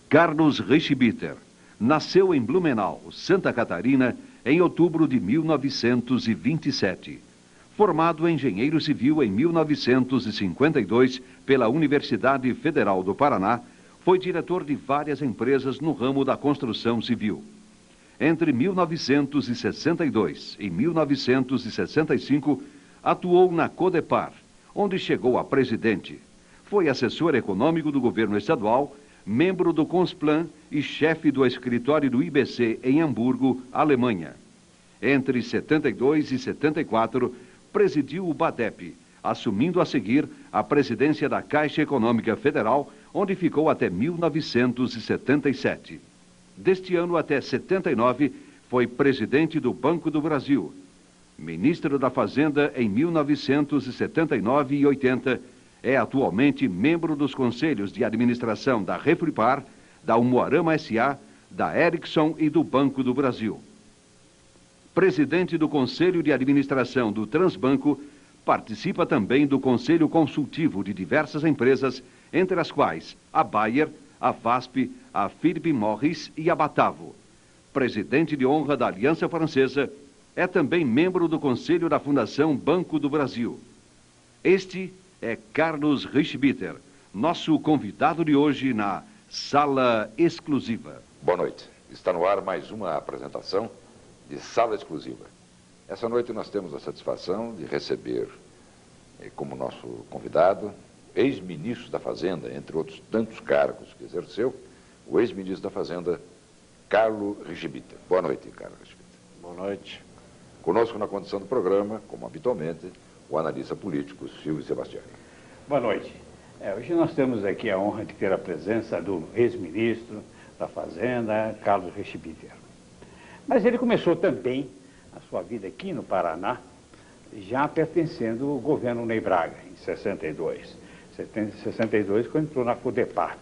Carlos Richbiter nasceu em Blumenau, Santa Catarina, em outubro de 1927. Formado engenheiro civil em 1952 pela Universidade Federal do Paraná, foi diretor de várias empresas no ramo da construção civil. Entre 1962 e 1965, atuou na Codepar, onde chegou a presidente. Foi assessor econômico do governo estadual, membro do Consplan e chefe do escritório do IBC em Hamburgo, Alemanha. Entre 72 e 74, presidiu o BADEP, assumindo a seguir a presidência da Caixa Econômica Federal, onde ficou até 1977. Deste ano até 79, foi presidente do Banco do Brasil, ministro da Fazenda em 1979 e 80, é atualmente membro dos conselhos de administração da Refripar, da Umuarama S.A., da Ericsson e do Banco do Brasil. Presidente do Conselho de Administração do Transbanco, participa também do Conselho Consultivo de diversas empresas, entre as quais a Bayer, a VASP, a Philip Morris e a Batavo. Presidente de honra da Aliança Francesa, é também membro do Conselho da Fundação Banco do Brasil. Este é Carlos Richbiter, nosso convidado de hoje na Sala Exclusiva. Boa noite. Está no ar mais uma apresentação de Sala Exclusiva. Essa noite nós temos a satisfação de receber como nosso convidado, ex-ministro da Fazenda, entre outros tantos cargos que exerceu, o ex-ministro da Fazenda, Carlos Richbiter. Boa noite, Carlos Richbiter. Boa noite. Conosco na condução do programa, como habitualmente, o analista político Silvio Sebastiani. Boa noite. Hoje nós temos aqui a honra de ter a presença do ex-ministro da Fazenda, Carlos Richbiter. Mas ele começou também a sua vida aqui no Paraná, já pertencendo ao governo Ney Braga, em 62. 62, quando entrou na Codepar.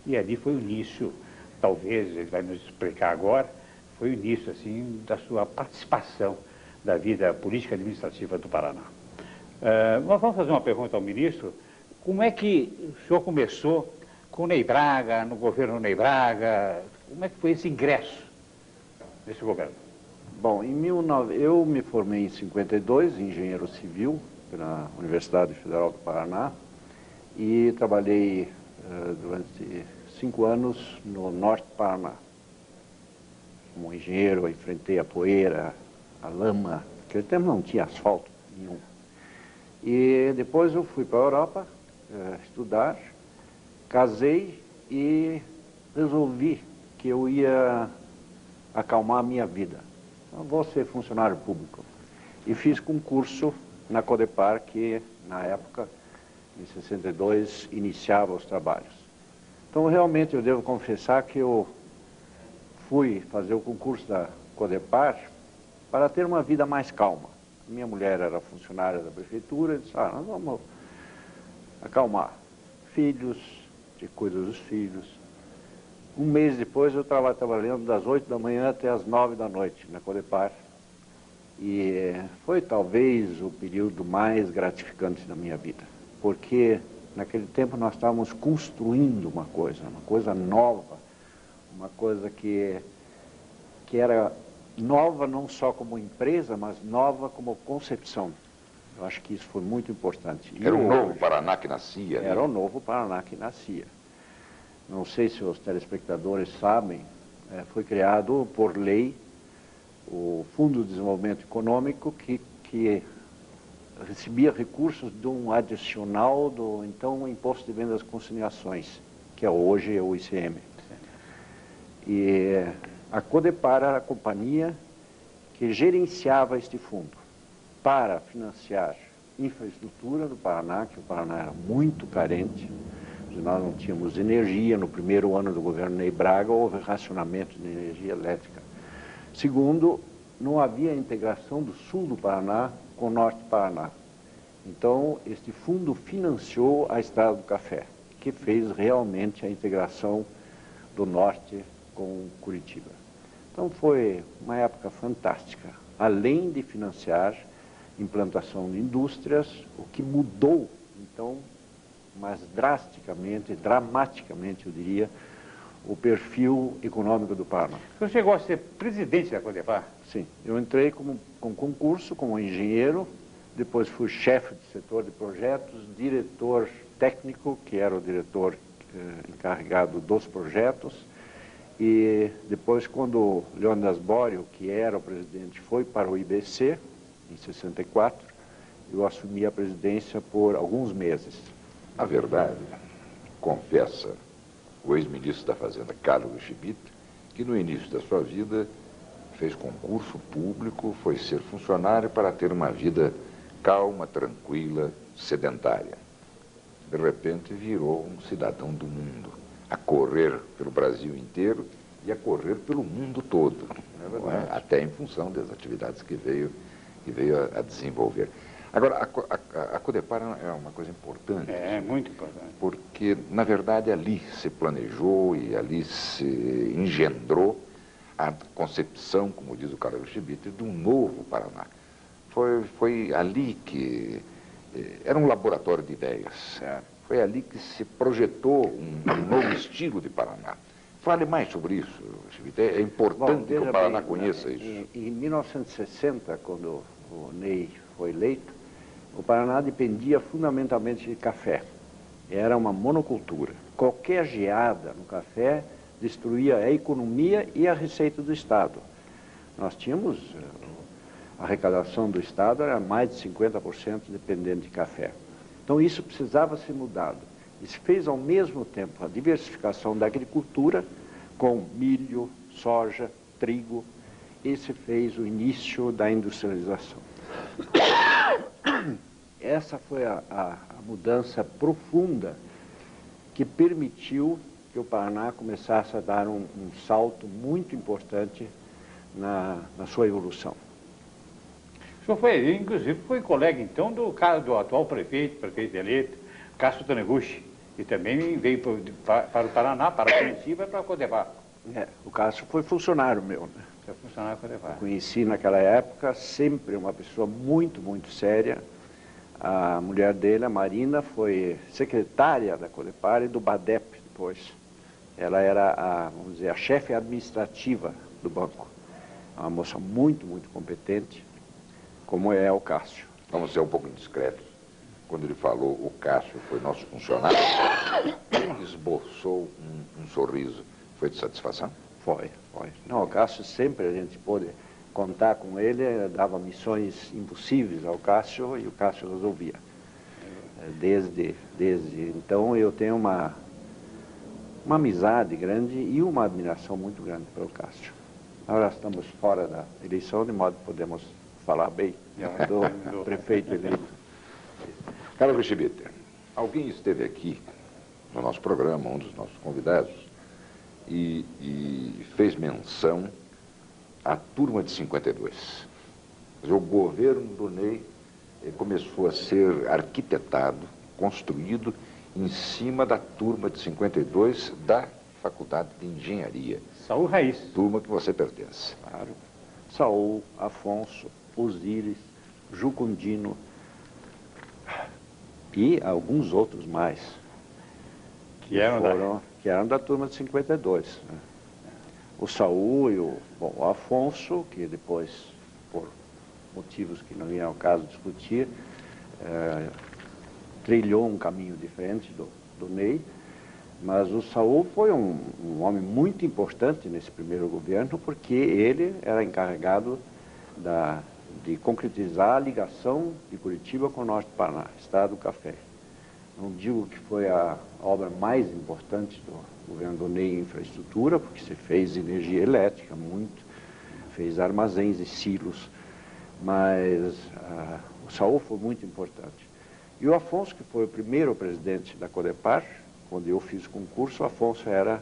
E ali foi o início, talvez, ele vai nos explicar agora, foi o início, assim, da sua participação da vida política administrativa do Paraná. Nós vamos fazer uma pergunta ao ministro. Como é que o senhor começou com o Ney Braga, no governo Ney Braga? Como é que foi esse ingresso nesse governo? Bom, eu me formei em 52, engenheiro civil, pela Universidade Federal do Paraná, e trabalhei durante 5 anos no Norte do Paraná. Como engenheiro, eu enfrentei a poeira, a lama, naquele tempo não tinha asfalto nenhum. E depois eu fui para a Europa estudar, casei e resolvi que eu ia acalmar a minha vida. Eu vou ser funcionário público. E fiz concurso na Codepar, que na época, em 62, iniciava os trabalhos. Então, realmente, eu devo confessar que eu fui fazer o concurso da Codepar para ter uma vida mais calma. Minha mulher era funcionária da prefeitura, e disse, nós vamos acalmar. Filhos, de coisas dos filhos. Um mês depois eu estava trabalhando das 8 da manhã até as 9 da noite na Codepar. E foi talvez o período mais gratificante da minha vida. Porque naquele tempo nós estávamos construindo uma coisa nova, uma coisa que era nova não só como empresa, mas nova como concepção. Eu acho que isso foi muito importante. Era o novo Paraná que nascia. Era o novo Paraná que nascia. Não sei se os telespectadores sabem, foi criado por lei o Fundo de Desenvolvimento Econômico que recebia recursos de um adicional do então Imposto de Vendas e Consignações, que é hoje o ICM. E a Codepar era a companhia que gerenciava este fundo para financiar infraestrutura do Paraná, que o Paraná era muito carente. Nós não tínhamos energia. No primeiro ano do governo Ney Braga houve racionamento de energia elétrica. Segundo, não havia integração do sul do Paraná com o norte do Paraná. Então, este fundo financiou a Estrada do Café, que fez realmente a integração do norte com Curitiba. Então, foi uma época fantástica. Além de financiar implantação de indústrias, o que mudou, então, mas drasticamente, dramaticamente, eu diria, o perfil econômico do Paraná. Você chegou a ser presidente da Codepar? Sim, eu entrei com concurso, como engenheiro, depois fui chefe de setor de projetos, diretor técnico, que era o diretor encarregado dos projetos, e depois, quando o Leônidas Borio, que era o presidente, foi para o IBC, em 64, eu assumi a presidência por alguns meses. A verdade, confessa o ex-ministro da Fazenda, Carlos Schmitt, que no início da sua vida fez concurso público, foi ser funcionário para ter uma vida calma, tranquila, sedentária. De repente virou um cidadão do mundo, a correr pelo Brasil inteiro e a correr pelo mundo todo, não é? Até em função das atividades que veio a desenvolver. Agora, a Codepar é uma coisa importante. É, muito importante. Porque, na verdade, ali se planejou e ali se engendrou a concepção, como diz o Carlos Schmitt, de um novo Paraná. Foi ali que... Era um laboratório de ideias. Foi ali que se projetou um novo estilo de Paraná. Fale mais sobre isso, Schmitt. É importante que o Paraná conheça isso. Em 1960, quando o Ney foi eleito, o Paraná dependia fundamentalmente de café. Era uma monocultura. Qualquer geada no café destruía a economia e a receita do Estado. Nós tínhamos... A arrecadação do Estado era mais de 50% dependente de café. Então isso precisava ser mudado. E se fez ao mesmo tempo a diversificação da agricultura com milho, soja, trigo, e se fez o início da industrialização. Essa foi a mudança profunda que permitiu que o Paraná começasse a dar um salto muito importante na sua evolução. O senhor foi, inclusive, foi colega, então, do atual prefeito eleito, Cássio Taniguchi, que também veio para o Paraná, para Curitiba e para a Codepar. O Cássio foi funcionário meu, né? Foi funcionário da Codepar. Conheci naquela época sempre uma pessoa muito, muito séria. A mulher dele, a Marina, foi secretária da Codepar e do BADEP depois. Ela era, vamos dizer, a chefe administrativa do banco. Uma moça muito, muito competente, como é o Cássio. Vamos ser um pouco indiscretos. Quando ele falou o Cássio foi nosso funcionário, esboçou um sorriso. Foi de satisfação? Foi. Não, o Cássio sempre a gente pôde contar com ele, dava missões impossíveis ao Cássio e o Cássio resolvia. Desde então eu tenho uma amizade grande e uma admiração muito grande pelo Cássio. Nós estamos fora da eleição, de modo que podemos falar bem do prefeito eleito. Carlos Schmitt, alguém esteve aqui no nosso programa, um dos nossos convidados, e fez menção à turma de 52. O governo do Ney começou a ser arquitetado, construído em cima da turma de 52 da Faculdade de Engenharia. Saul Raiz. Turma que você pertence. Claro. Saul, Afonso, Osíris, Jucundino e alguns outros mais. Que eram da turma de 52. Né? O Saul e o Afonso, que depois, por motivos que não ia ao caso discutir, trilhou um caminho diferente do Ney, mas o Saul foi um homem muito importante nesse primeiro governo, porque ele era encarregado de concretizar a ligação de Curitiba com o norte do Paraná, Estado do Café. Não digo que foi a obra mais importante do governo do Ney em infraestrutura, porque se fez energia elétrica muito, fez armazéns e silos, mas o Saul foi muito importante. E o Afonso, que foi o primeiro presidente da Codepar, quando eu fiz o concurso, o Afonso era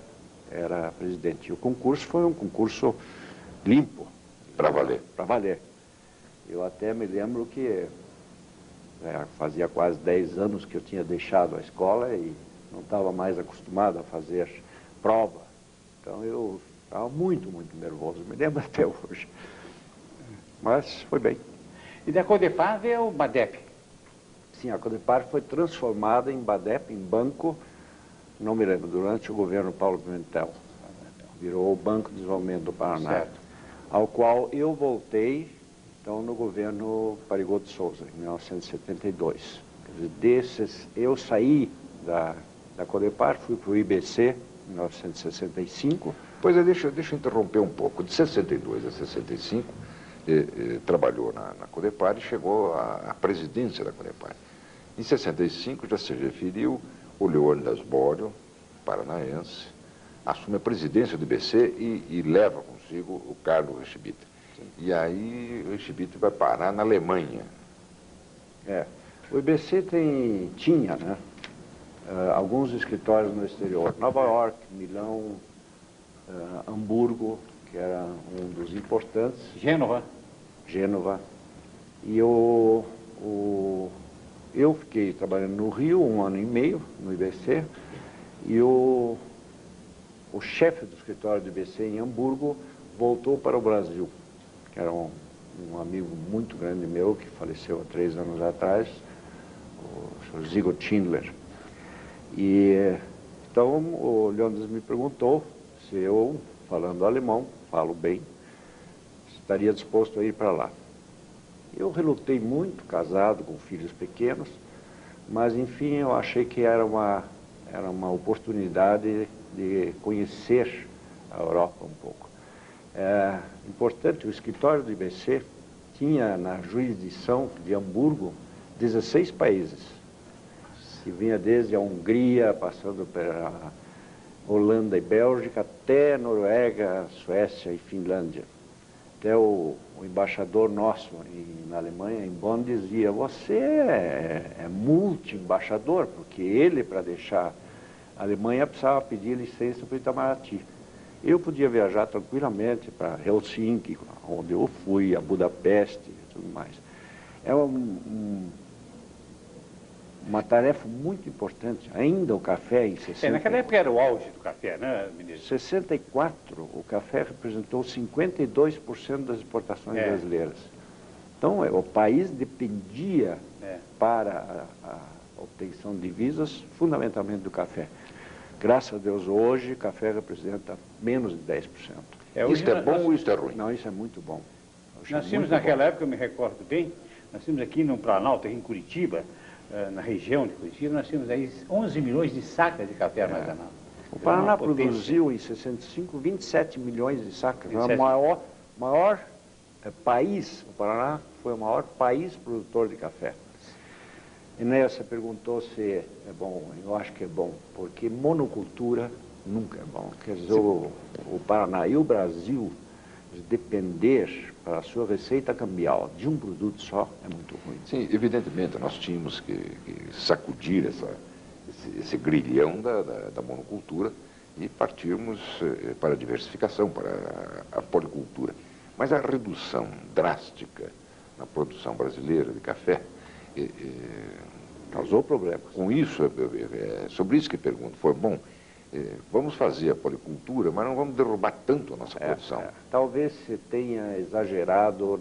presidente. E o concurso foi um concurso limpo. Para valer. Para valer. Eu até me lembro que fazia quase 10 anos que eu tinha deixado a escola e não estava mais acostumado a fazer prova. Então eu estava muito, muito nervoso, me lembro até hoje. Mas foi bem. E da Codepar veio o BADEP? Sim, a Codepar foi transformada em BADEP, em banco, não me lembro, durante o governo Paulo Pimentel. virou o Banco de Desenvolvimento do Paraná, Certo. ao qual eu voltei, então, no governo Parigot de Souza, em 1972. Quer dizer, eu saí da Codepar, fui para o IBC, em 1965. Pois é, deixa eu interromper um pouco. De 62 a 65, trabalhou na Codepar e chegou à presidência da Codepar. Em 65 já se referiu, olhou Ornelas Borio, paranaense, assume a presidência do IBC e leva consigo o Carlos Richibita. E aí o Richibita vai parar na Alemanha. O IBC tinha, né, alguns escritórios no exterior, Nova York, Milão, Hamburgo, que era um dos importantes. Gênova. E eu fiquei trabalhando no Rio 1 ano e meio, no IBC, e o chefe do escritório do IBC em Hamburgo voltou para o Brasil, que era um amigo muito grande meu, que faleceu há 3 anos atrás, o Sr. Zigo Schindler. E então o Leônidas me perguntou se eu, falando alemão, falo bem, estaria disposto a ir para lá. Eu relutei muito, casado, com filhos pequenos, mas enfim, eu achei que era uma oportunidade de conhecer a Europa um pouco. É importante, o escritório do IBC tinha na jurisdição de Hamburgo 16 países, que vinha desde a Hungria, passando pela Holanda e Bélgica, até Noruega, Suécia e Finlândia. Até o embaixador nosso na Alemanha, em Bonn, dizia: você é multi-embaixador, porque ele, para deixar a Alemanha, precisava pedir licença para o Itamaraty. Eu podia viajar tranquilamente para Helsinki, onde eu fui, a Budapeste e tudo mais. É uma tarefa muito importante. Ainda o café em 60... naquela época era o auge do café, né, ministro? Em 64, o café representou 52% das exportações brasileiras. Então, o país dependia para a obtenção de divisas, fundamentalmente do café. Graças a Deus, hoje, o café representa menos de 10%. Isto é bom ou isto é ruim? Não, isso é muito bom. Nós tínhamos naquela época, eu me recordo bem, nós tínhamos aqui no Planalto, aqui em Curitiba, na região de Curitiba, nós tínhamos aí 11 milhões de sacas de café armazenado. O Paraná produziu em 65 27 milhões de sacas. 27. O maior país, o Paraná foi o maior país produtor de café. E você perguntou se é bom. Eu acho que é bom, porque monocultura nunca é bom. Quer dizer, o Paraná e o Brasil depender para a sua receita cambial de um produto só é muito ruim. Sim, evidentemente, nós tínhamos que sacudir esse grilhão da monocultura e partirmos para a diversificação, para a policultura. Mas a redução drástica na produção brasileira de café causou problemas. Com isso, sobre isso que pergunto, foi bom. Vamos fazer a policultura, mas não vamos derrubar tanto a nossa produção. Talvez se tenha exagerado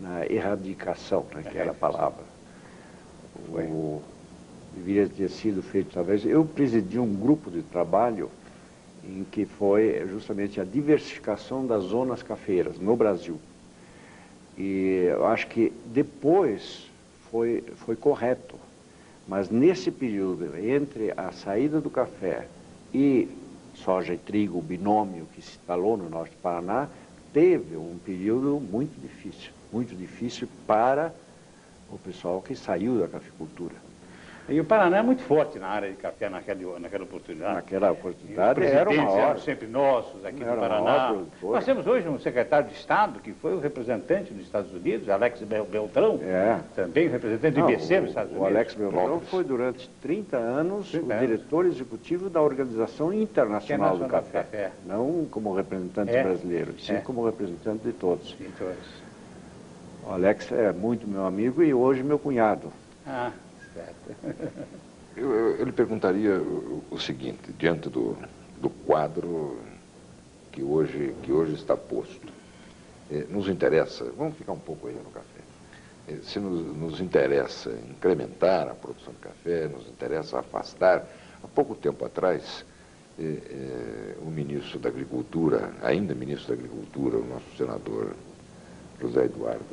na erradicação, né, que era a palavra. Deveria ter sido feito, talvez. Eu presidi um grupo de trabalho em que foi justamente a diversificação das zonas cafeeiras no Brasil. E eu acho que depois foi correto, mas nesse período, entre a saída do café e soja e trigo, o binômio que se instalou no norte do Paraná, teve um período muito difícil para o pessoal que saiu da cafeicultura. E o Paraná é muito forte na área de café naquela oportunidade. Naquela oportunidade era o maior. Eram sempre nossos aqui no Paraná. Nós temos hoje um secretário de Estado, que foi o representante dos Estados Unidos, Alex Beltrão, também representante do IBC nos Estados Unidos. O Alex Beltrão foi durante 30 anos o diretor executivo da Organização Internacional do Café. Não como representante brasileiro, sim como representante de todos. De todos. O Alex é muito meu amigo e hoje meu cunhado. Eu lhe perguntaria o seguinte, diante do quadro que hoje está posto. Nos interessa, vamos ficar um pouco aí no café, se nos interessa incrementar a produção de café, nos interessa afastar. Há pouco tempo atrás, o ministro da Agricultura, ainda ministro da Agricultura, o nosso senador José Eduardo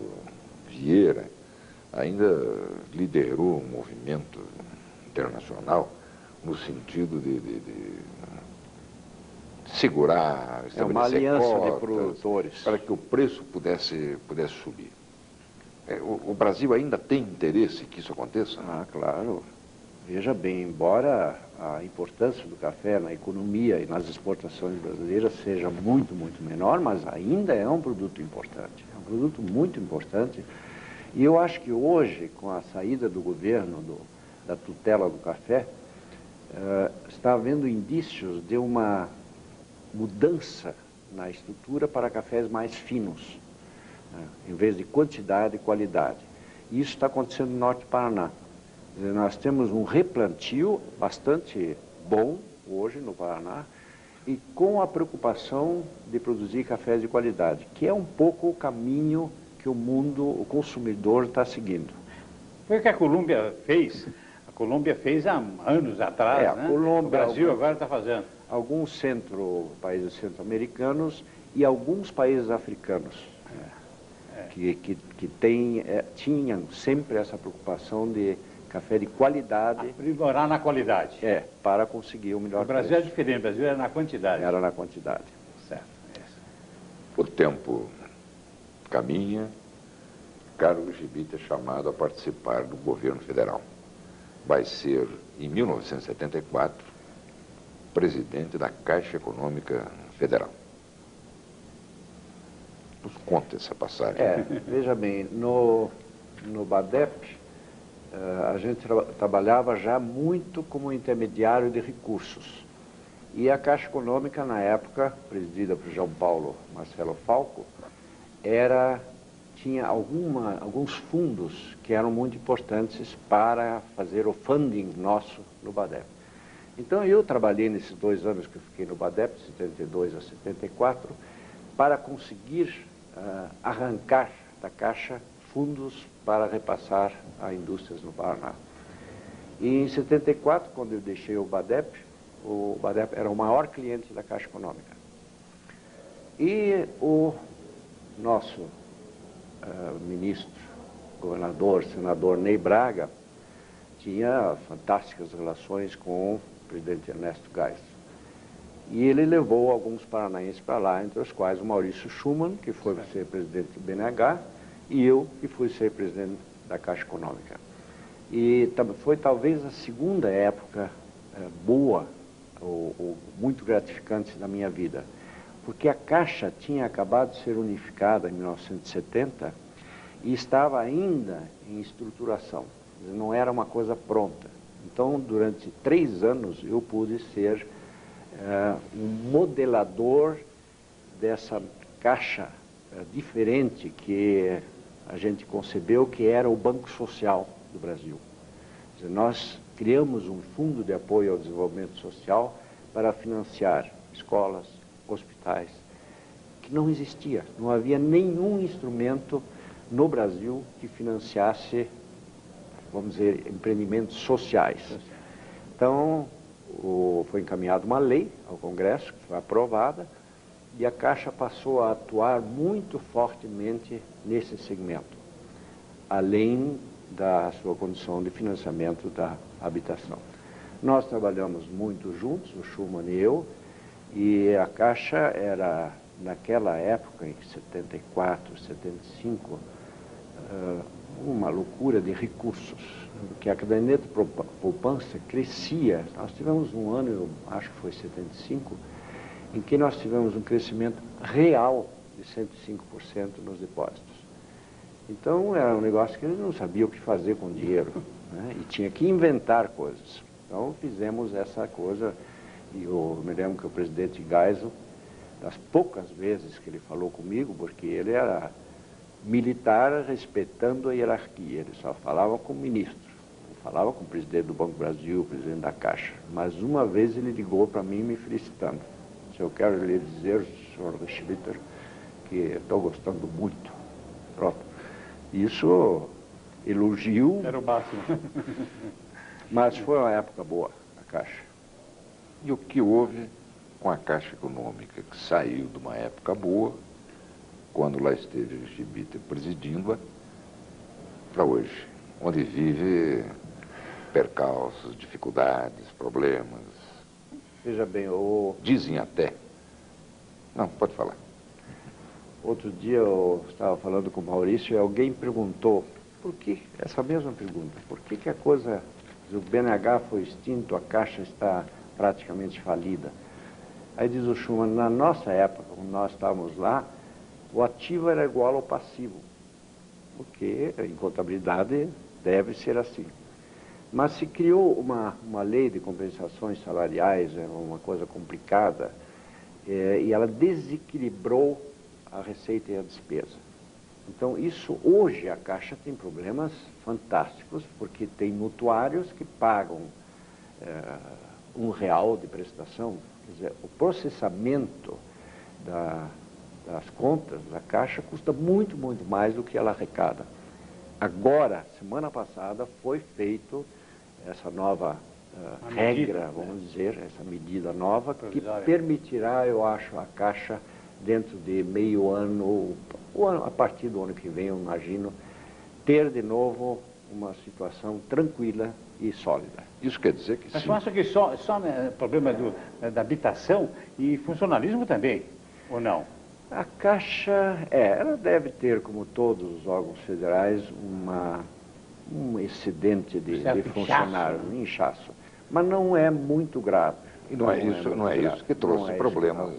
Vieira, ainda liderou um movimento internacional no sentido de segurar, estabelecer uma aliança cotas, de produtores para que o preço pudesse subir. O Brasil ainda tem interesse que isso aconteça? Ah, claro. Veja bem, embora a importância do café na economia e nas exportações brasileiras seja muito, muito menor, mas ainda é um produto importante. É um produto muito importante. E eu acho que hoje, com a saída do governo da tutela do café, está havendo indícios de uma mudança na estrutura para cafés mais finos, em vez de quantidade e qualidade. E isso está acontecendo no Norte do Paraná. Nós temos um replantio bastante bom hoje no Paraná e com a preocupação de produzir cafés de qualidade, que é um pouco o caminho que o mundo, o consumidor está seguindo. Foi o que a Colômbia fez. A Colômbia fez há anos atrás, né? Colômbia, o Brasil agora está fazendo. Alguns países centro-americanos e alguns países africanos que tinham sempre essa preocupação de café de qualidade. Aprimorar na qualidade. Para conseguir o melhor preço. O Brasil é diferente, o Brasil era na quantidade. Era na quantidade. Certo. O tempo caminha, Carlos Gebit é chamado a participar do governo federal. Vai ser, em 1974, presidente da Caixa Econômica Federal. Nos conta essa passagem. Veja bem, no BADEP, a gente trabalhava já muito como intermediário de recursos. E a Caixa Econômica, na época, presidida por João Paulo Marcelo Falco, tinha alguns fundos que eram muito importantes para fazer o funding nosso no BADEP. Então eu trabalhei nesses 2 anos que eu fiquei no BADEP, 72 a 74, para conseguir arrancar da Caixa fundos para repassar a indústrias no Paraná. E em 74, quando eu deixei o BADEP era o maior cliente da Caixa Econômica. E o nosso ministro, governador, senador Ney Braga, tinha fantásticas relações com o presidente Ernesto Geisel. E ele levou alguns paranaenses para lá, entre os quais o Maurício Schumann, que foi ser presidente do BNH, e eu, que fui ser presidente da Caixa Econômica. E foi talvez a segunda época boa, ou muito gratificante da minha vida, porque a Caixa tinha acabado de ser unificada em 1970 e estava ainda em estruturação, não era uma coisa pronta. Então, durante 3 anos, eu pude ser um modelador dessa Caixa diferente que a gente concebeu, que era o Banco Social do Brasil. Quer dizer, nós criamos um fundo de apoio ao desenvolvimento social para financiar escolas, hospitais, que não existia. Não havia nenhum instrumento no Brasil que financiasse, vamos dizer, empreendimentos sociais. Então, foi encaminhada uma lei ao Congresso, que foi aprovada, e a Caixa passou a atuar muito fortemente nesse segmento, além da sua condição de financiamento da habitação. Nós trabalhamos muito juntos, o Schumann e eu, e a Caixa era, naquela época, em 74, 75, uma loucura de recursos, porque a caderneta de poupança crescia. Nós tivemos um ano, eu acho que foi 75, em que nós tivemos um crescimento real de 105% nos depósitos. Então, era um negócio que a gente não sabia o que fazer com o dinheiro, né? E tinha que inventar coisas. Então, fizemos essa coisa, e eu me lembro que o presidente Geisel, das poucas vezes que ele falou comigo, porque ele era militar respeitando a hierarquia, ele só falava com o ministro, não falava com o presidente do Banco do Brasil, o presidente da Caixa. Mas uma vez ele ligou para mim me felicitando. Eu quero lhe dizer, senhor Schlitter, que estou gostando muito. Pronto. Isso, elogio. Era o máximo. Mas foi uma época boa, a Caixa. e o que houve com a Caixa Econômica, que saiu de uma época boa, quando lá esteve Richibiter presidindo-a, para hoje, onde vive percalços, dificuldades, problemas. Veja bem, Dizem até. Não, pode falar. outro dia eu estava falando com o Maurício e alguém perguntou, por que, essa mesma pergunta, por que a coisa, o BNH foi extinto, a Caixa está praticamente falida? Aí diz o Schuman, na nossa época, quando nós estávamos lá, o ativo era igual ao passivo, porque em contabilidade deve ser assim. Mas se criou uma lei de compensações salariais, é uma coisa complicada, e ela desequilibrou a receita e a despesa. Então, isso, hoje, a Caixa tem problemas fantásticos, porque tem mutuários que pagam R$ 1 de prestação. Quer dizer, o processamento das contas da Caixa custa muito, muito mais do que ela arrecada. Agora, semana passada, foi feito essa nova regra, vamos dizer, essa medida nova, que permitirá, eu acho, a Caixa, dentro de meio ano, ou a partir do ano que vem, eu imagino, ter de novo uma situação tranquila e sólida. Isso quer dizer que Mas sim. você acha que só né, problema da habitação e funcionalismo também, ou não? A Caixa, ela deve ter, como todos os órgãos federais, um excedente de funcionários, um inchaço. Mas não é muito grave. E não é isso que trouxe problemas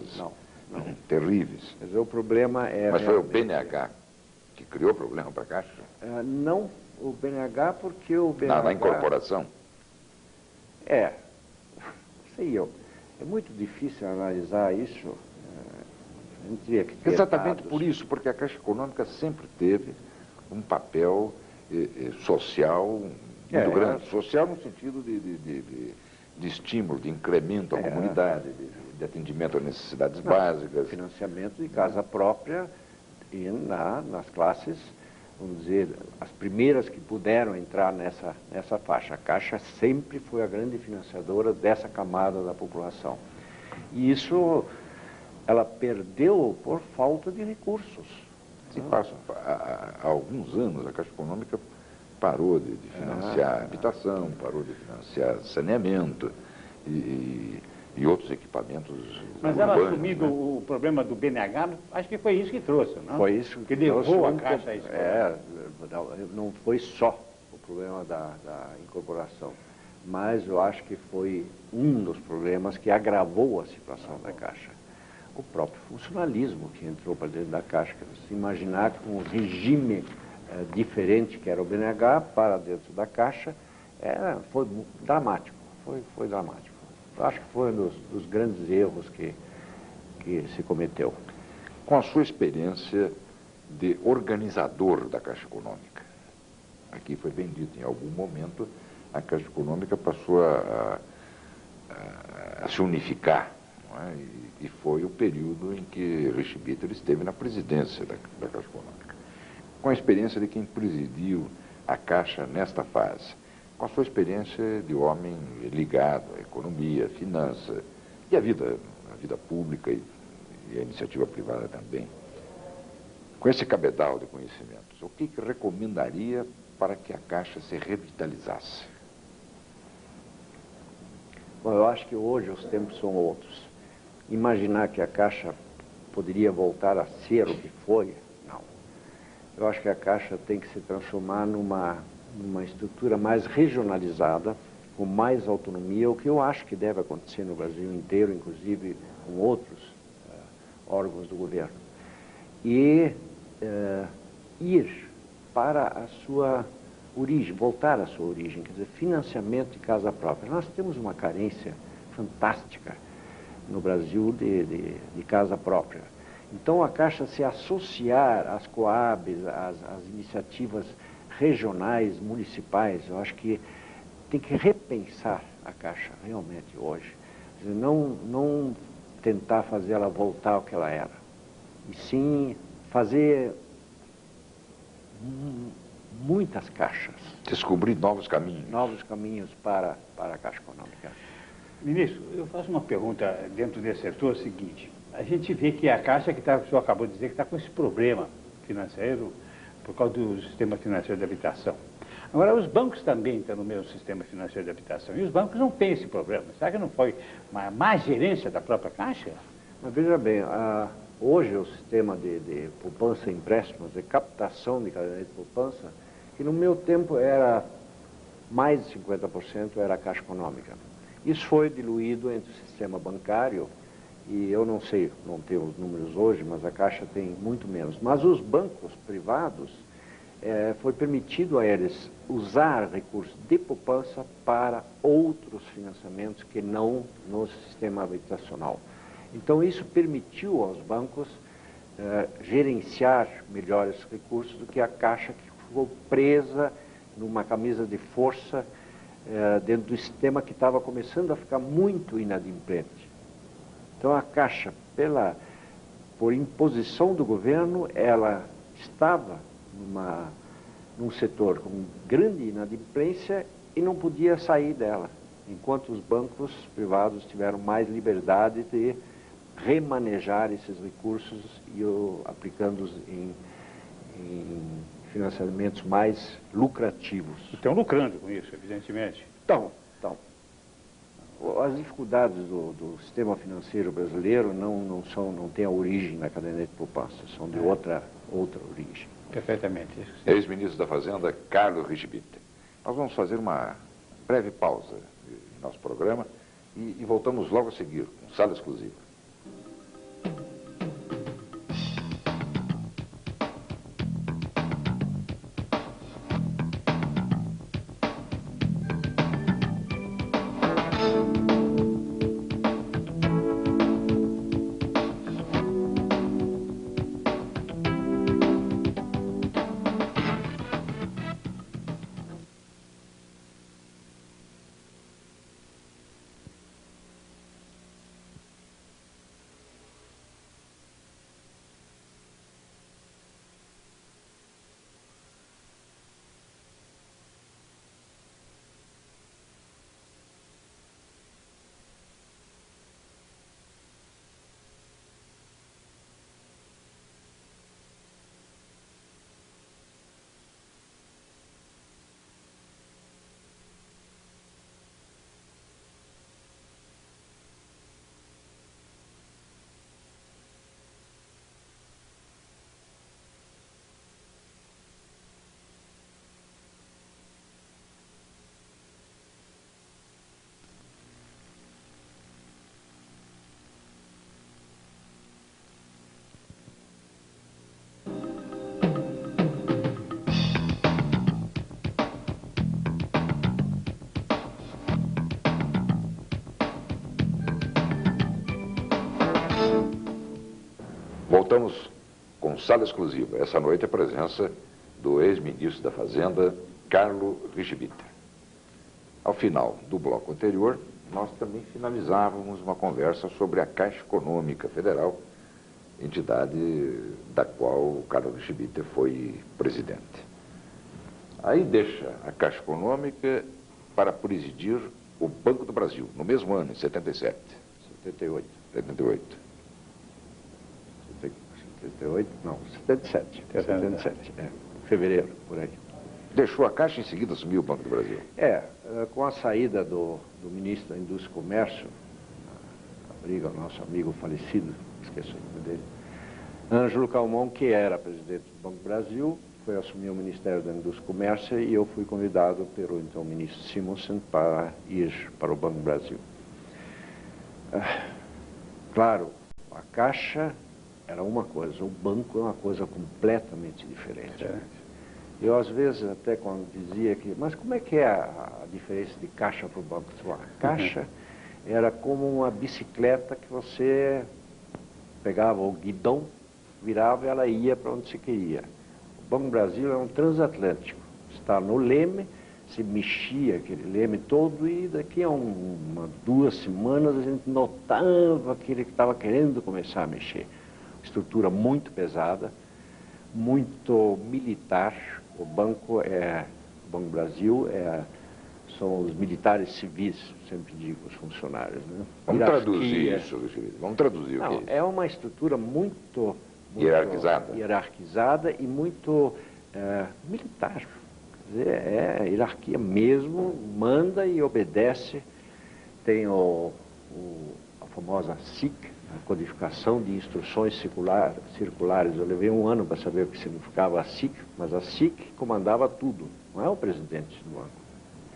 terríveis. Quer dizer, o problema é... Mas foi o BNH que criou o problema para a Caixa? Não o BNH, porque o BNH... Na incorporação? Sei eu. É muito difícil analisar isso. A gente teria que ter Exatamente dados. por isso, porque a Caixa Econômica sempre teve um papel social muito grande. Social no sentido de estímulo, de incremento à comunidade, de atendimento às necessidades básicas. Financiamento de casa própria e nas classes, vamos dizer, as primeiras que puderam entrar nessa faixa. A Caixa sempre foi a grande financiadora dessa camada da população. E isso ela perdeu por falta de recursos. Há alguns anos a Caixa Econômica parou de financiar habitação, parou de financiar saneamento e outros equipamentos Mas urbanos, ela assumindo o problema do BNH, acho que foi isso que trouxe, não? Foi isso que levou a Caixa a isso. Não foi só o problema da incorporação, mas eu acho que foi um dos problemas que agravou a situação da Caixa. O próprio funcionalismo que entrou para dentro da Caixa. Se imaginar que um regime diferente que era o BNH para dentro da Caixa, foi dramático, foi dramático. Eu acho que foi um dos grandes erros que se cometeu. Com a sua experiência de organizador da Caixa Econômica, aqui foi bem dito, em algum momento a Caixa Econômica passou a se unificar, não é? E foi o período em que Richibiter esteve na presidência da Caixa Econômica. Com a experiência de quem presidiu a Caixa nesta fase, com a sua experiência de homem ligado à economia, à finança e à vida pública e à iniciativa privada também, com esse cabedal de conhecimentos, o que recomendaria para que a Caixa se revitalizasse? Bom, eu acho que hoje os tempos são outros. Imaginar que a Caixa poderia voltar a ser o que foi, não. Eu acho que a Caixa tem que se transformar numa estrutura mais regionalizada, com mais autonomia, o que eu acho que deve acontecer no Brasil inteiro, inclusive com outros órgãos do governo. E ir para a sua origem, voltar à sua origem, quer dizer, financiamento de casa própria. Nós temos uma carência fantástica no Brasil de casa própria. Então, a Caixa se associar às Coabs, às iniciativas regionais, municipais, eu acho que tem que repensar a Caixa realmente hoje. Quer dizer, não tentar fazer ela voltar ao que ela era, e sim fazer muitas caixas. Descobrir novos caminhos. Novos caminhos para a Caixa Econômica. Ministro, eu faço uma pergunta dentro desse setor, seguinte. A gente vê que a Caixa, que o senhor acabou de dizer, que está com esse problema financeiro por causa do sistema financeiro de habitação. Agora, os bancos também estão no mesmo sistema financeiro de habitação, e os bancos não têm esse problema. Será que não foi uma má gerência da própria Caixa? Mas veja bem, hoje o sistema de poupança e empréstimos, de captação de caderneta de poupança, que no meu tempo era mais de 50% era a Caixa Econômica. Isso foi diluído entre o sistema bancário, e eu não sei, não tenho os números hoje, mas a Caixa tem muito menos. Mas os bancos privados, foi permitido a eles usar recursos de poupança para outros financiamentos que não no sistema habitacional. Então isso permitiu aos bancos gerenciar melhores recursos do que a Caixa, que ficou presa numa camisa de força dentro do sistema que estava começando a ficar muito inadimplente. Então a Caixa, por imposição do governo, ela estava num setor com grande inadimplência e não podia sair dela, enquanto os bancos privados tiveram mais liberdade de remanejar esses recursos e aplicando-os em financiamentos mais lucrativos. Estão lucrando com isso, evidentemente. Então, as dificuldades do sistema financeiro brasileiro não têm a origem na caderneta de poupança, são de outra origem. Perfeitamente. Ex-ministro da Fazenda, Carlos Richibite. Nós vamos fazer uma breve pausa em nosso programa e voltamos logo a seguir, com Sala Exclusiva. Voltamos com Sala Exclusiva. Essa noite a presença do ex-ministro da Fazenda, Carlos Richibite. Ao final do bloco anterior, nós também finalizávamos uma conversa sobre a Caixa Econômica Federal, entidade da qual o Carlos Richibite foi presidente. Aí deixa a Caixa Econômica para presidir o Banco do Brasil, no mesmo ano, em 77. 78. 78. 78, não, 77. 77, fevereiro, por aí. Deixou a Caixa e em seguida assumiu o Banco do Brasil. Com a saída do ministro da Indústria e Comércio, a briga, o nosso amigo falecido, esqueço o nome dele, Ângelo Calmon, que era presidente do Banco do Brasil, foi assumir o Ministério da Indústria e Comércio e eu fui convidado pelo então ministro Simonsen para ir para o Banco do Brasil. Claro, a Caixa era uma coisa, o banco é uma coisa completamente diferente. Eu, às vezes, até quando dizia que, mas como é que é a diferença de Caixa para o banco? A Caixa era como uma bicicleta que você pegava o guidão, virava e ela ia para onde você queria. O Banco do Brasil é um transatlântico. Está no leme, se mexia aquele leme todo e daqui a 2 semanas a gente notava que ele estava querendo começar a mexer. Estrutura muito pesada, muito militar. O Banco Brasil é são os militares civis, sempre digo, os funcionários. Né? Vamos traduzir isso, Luiz Felipe. Vamos traduzir o que é isso. É uma estrutura muito hierarquizada e muito militar. Quer dizer, é hierarquia mesmo, manda e obedece. Tem a famosa SIC, a codificação de instruções circulares. Eu levei um ano para saber o que significava a SIC, mas a SIC comandava tudo, não é o presidente do banco,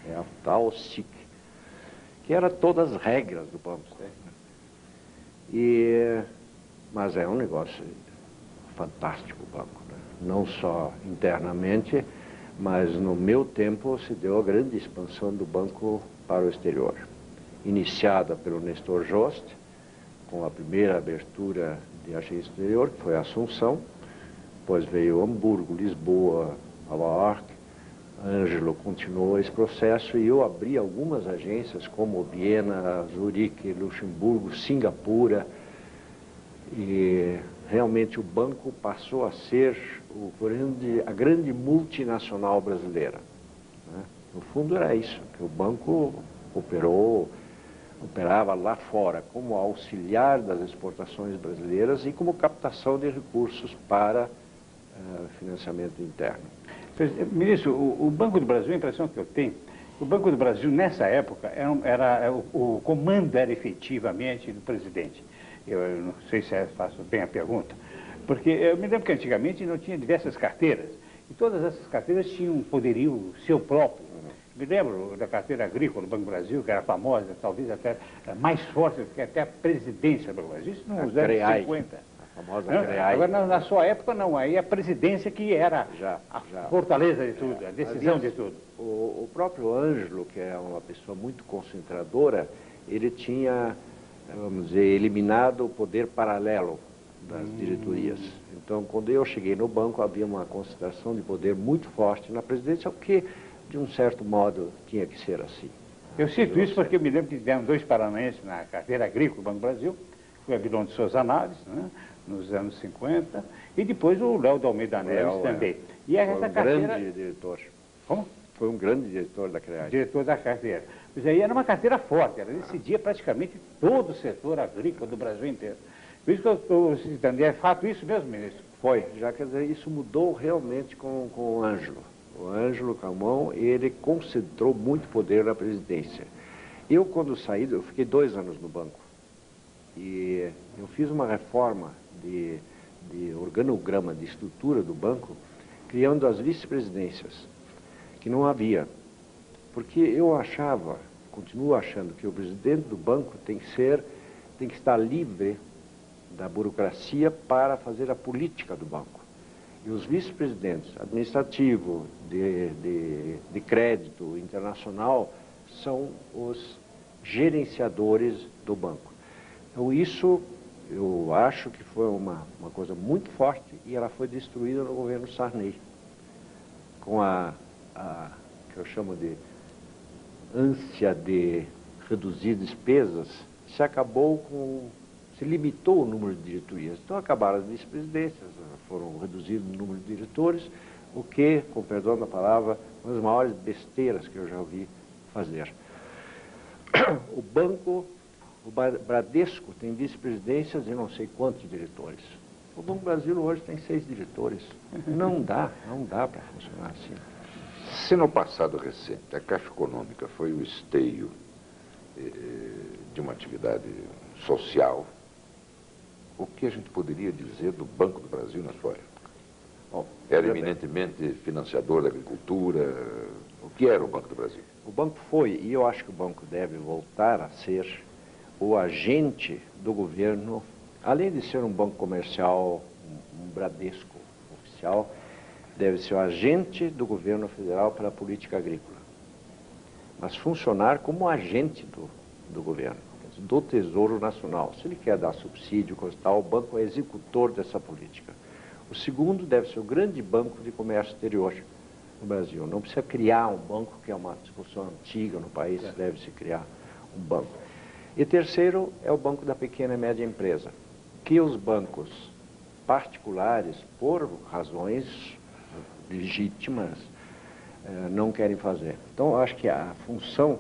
é a tal SIC, que era todas as regras do banco. Mas é um negócio fantástico o banco, né? Não só internamente, mas no meu tempo se deu a grande expansão do banco para o exterior, iniciada pelo Nestor Jost, com a primeira abertura de agência exterior, que foi a Assunção, depois veio Hamburgo, Lisboa, Nova York, Ângelo continuou esse processo e eu abri algumas agências como Viena, Zurique, Luxemburgo, Singapura, e realmente o banco passou a ser a grande multinacional brasileira, né? No fundo era isso, que o banco operava lá fora como auxiliar das exportações brasileiras e como captação de recursos para financiamento interno. Ministro, o Banco do Brasil, a impressão que eu tenho, o Banco do Brasil nessa época, o comando era efetivamente do presidente. Eu não sei se faço bem a pergunta, porque eu me lembro que antigamente não tinha diversas carteiras, e todas essas carteiras tinham um poderio seu próprio. Me lembro da carteira agrícola do Banco do Brasil, que era famosa, talvez até mais forte do que até a presidência do Banco do Brasil, isso nos anos 50. A famosa CREAI. Agora, na sua época, não, aí a presidência que era a fortaleza de tudo, a decisão de tudo. O próprio Ângelo, que é uma pessoa muito concentradora, ele tinha, vamos dizer, eliminado o poder paralelo das diretorias. Então, quando eu cheguei no banco, havia uma concentração de poder muito forte na presidência, o que, de um certo modo, tinha que ser assim. Eu cito isso porque eu me lembro que deram 2 paranaenses na carteira agrícola do Banco do Brasil, foi a Aguilon de Souza Análise, né, nos anos 50, e depois o Léo de Almeida Neves também. E essa carteira... grande diretor. Como? Foi um grande diretor da CREAI. Diretor da carteira. Mas aí era uma carteira forte, ela decidia praticamente todo o setor agrícola do Brasil inteiro. Por isso que eu estou citando, é fato isso mesmo, ministro? Foi, já quer dizer, isso mudou realmente com o Ângelo. O Ângelo Camão, ele concentrou muito poder na presidência. Eu, quando saí, eu fiquei 2 anos no banco. E eu fiz uma reforma de organograma, de estrutura do banco, criando as vice-presidências, que não havia. Porque eu achava, continuo achando, que o presidente do banco tem que estar livre da burocracia para fazer a política do banco. E os vice-presidentes, administrativo, de crédito internacional, são os gerenciadores do banco. Então isso eu acho que foi uma coisa muito forte e ela foi destruída no governo Sarney. Com a que eu chamo de ânsia de reduzir despesas, se limitou o número de diretorias. Então acabaram as vice-presidências, foram reduzidos o número de diretores, o que, com perdão da palavra, uma das maiores besteiras que eu já ouvi fazer. O Bradesco tem vice-presidências e não sei quantos diretores. O Banco do Brasil hoje tem 6 diretores. Não dá para funcionar assim. Se no passado recente a Caixa Econômica foi o esteio de uma atividade social, o que a gente poderia dizer do Banco do Brasil na sua época? Bom, era eminentemente financiador da agricultura. O que era o Banco do Brasil? O banco foi, e eu acho que o banco deve voltar a ser, o agente do governo, além de ser um banco comercial, um Bradesco oficial, deve ser o agente do governo federal para a política agrícola. Mas funcionar como agente do governo, do Tesouro Nacional. Se ele quer dar subsídio, coisa e tal, o banco é executor dessa política. O segundo deve ser o grande banco de comércio exterior no Brasil. Não precisa criar um banco, que é uma discussão antiga no país, deve-se criar um banco. E terceiro é o banco da pequena e média empresa, que os bancos particulares, por razões legítimas, não querem fazer. Então, eu acho que a função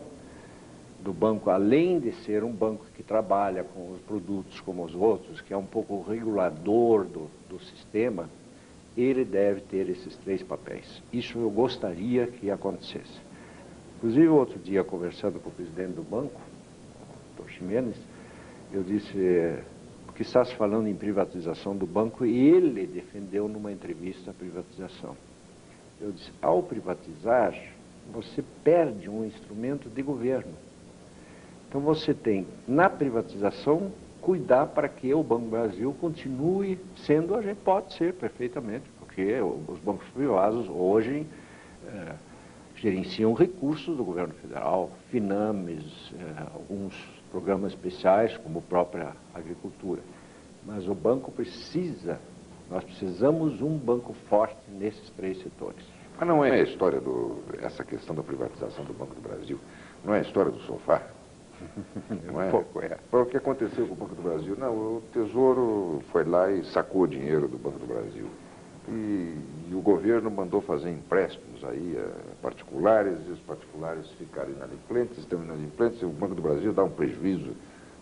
do banco, além de ser um banco que trabalha com os produtos como os outros, que é um pouco o regulador do sistema, ele deve ter esses 3 papéis. Isso eu gostaria que acontecesse. Inclusive, outro dia, conversando com o presidente do banco, o Dr. Ximenes, eu disse, porque está se falando em privatização do banco, e ele defendeu numa entrevista a privatização. Eu disse, ao privatizar, você perde um instrumento de governo. Então você tem, na privatização, cuidar para que o Banco do Brasil continue sendo, a gente pode ser perfeitamente, porque os bancos privados hoje gerenciam recursos do governo federal, Finames, alguns programas especiais, como a própria agricultura. Mas o banco nós precisamos um banco forte nesses 3 setores. Mas não é a história essa questão da privatização do Banco do Brasil, não é a história do sofá? Não é? Pouco é. Foi o que aconteceu com o Banco do Brasil. Não, o Tesouro foi lá e sacou o dinheiro do Banco do Brasil. E o governo mandou fazer empréstimos aí a particulares, e os particulares ficaram inadimplentes, estão inadimplentes, e o Banco do Brasil dá um prejuízo,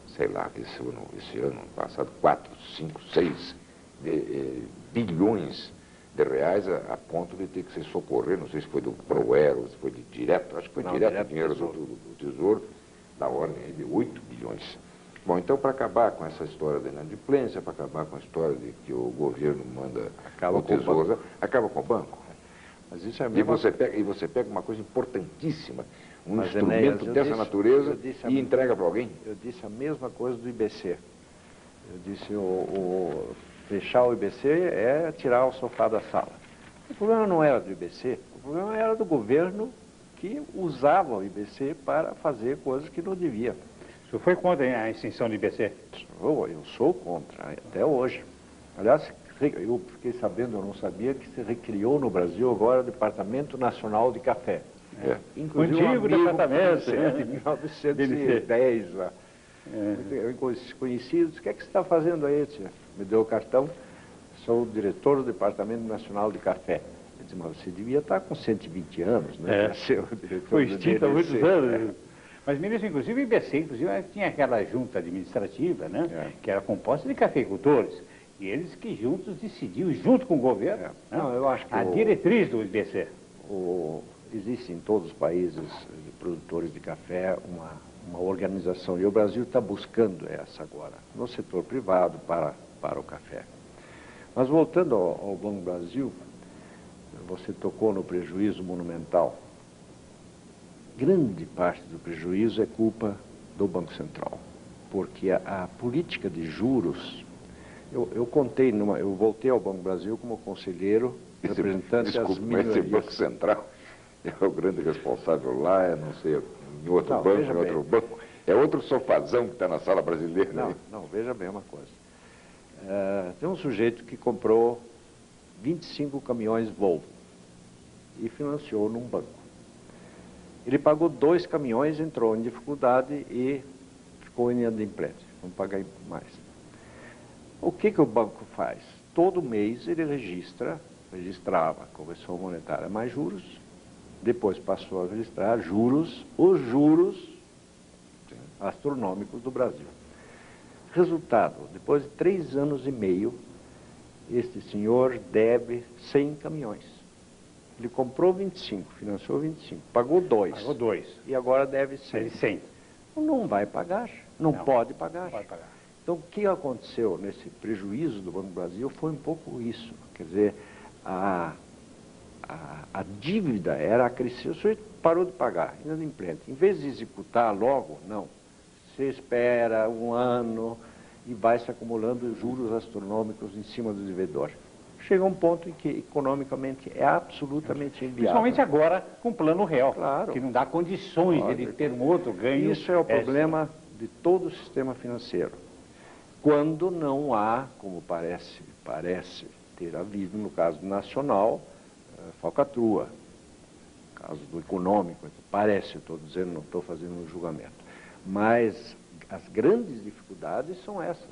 sei lá, esse ano passado, 4, 5, 6 bilhões de reais, a ponto de ter que se socorrer, não sei se foi do Proero, se foi de direto, acho que foi direto o dinheiro do Tesouro, da ordem de 8 bilhões. Bom, então, para acabar com essa história da inadimplência, para acabar com a história de que o governo manda o Tesouro, acaba com o banco. Mas isso é E você pega uma coisa importantíssima, um Mas, instrumento Enéas, dessa natureza e entrega para alguém? Eu disse a mesma coisa do IBC. Eu disse, fechar o IBC é tirar o sofá da sala. O problema não era do IBC, o problema era do governo que usava o IBC para fazer coisas que não devia. O senhor foi contra a extinção do IBC? Eu sou contra, até hoje. Aliás, eu fiquei sabendo, eu não sabia, que se recriou no Brasil agora o Departamento Nacional de Café. Inclusive o antigo departamento, de 1910 lá. Conhecidos, o que é que você está fazendo aí, tia? Me deu o cartão, sou o diretor do Departamento Nacional de Café. Eu disse, mas você devia estar com 120 anos, né? Foi extinto há muitos anos. Mas, ministro, inclusive o IBC, tinha aquela junta administrativa, né? Que era composta de cafeicultores. E eles que juntos decidiam, junto com o governo, né? Não, eu acho que a diretriz do IBC. Existe em todos os países de produtores de café uma organização, e o Brasil está buscando essa agora, no setor privado para o café. Mas voltando ao Banco do Brasil, você tocou no prejuízo monumental. Grande parte do prejuízo é culpa do Banco Central, porque a política de juros, eu voltei ao Banco do Brasil como conselheiro, representante das minorias. Esse Banco Central é o grande responsável lá, eu não sei, em outro banco, em outro banco. É outro sofazão que está na sala brasileira. Não, veja bem uma coisa. Tem um sujeito que comprou 25 caminhões Volvo e financiou num banco. Ele pagou 2 caminhões, entrou em dificuldade e ficou inadimplente. Vamos pagar mais. O que o banco faz? Todo mês ele registrava a correção monetária mais juros, depois passou a registrar os juros astronômicos do Brasil. Resultado, depois de 3 anos e meio, este senhor deve 100 caminhões. Ele comprou 25, financiou 25, pagou 2. Pagou 2. E agora deve 100. Deve 100. Não vai pagar, não pode pagar. Não pode pagar. Então, o que aconteceu nesse prejuízo do Banco do Brasil foi um pouco isso. Quer dizer, a dívida era a crescer, o sujeito parou de pagar, inadimplente. Em vez de executar logo, não. Você espera 1 ano e vai se acumulando juros astronômicos em cima do devedor. Chega um ponto em que, economicamente, é absolutamente inviável. Principalmente agora, com o plano real, claro, que não dá condições de ele ter um outro ganho. Isso é o problema de todo o sistema financeiro. Quando não há, como parece ter havido no caso nacional, falcatrua. No caso do econômico, parece, estou dizendo, não estou fazendo um julgamento. Mas as grandes dificuldades são essas.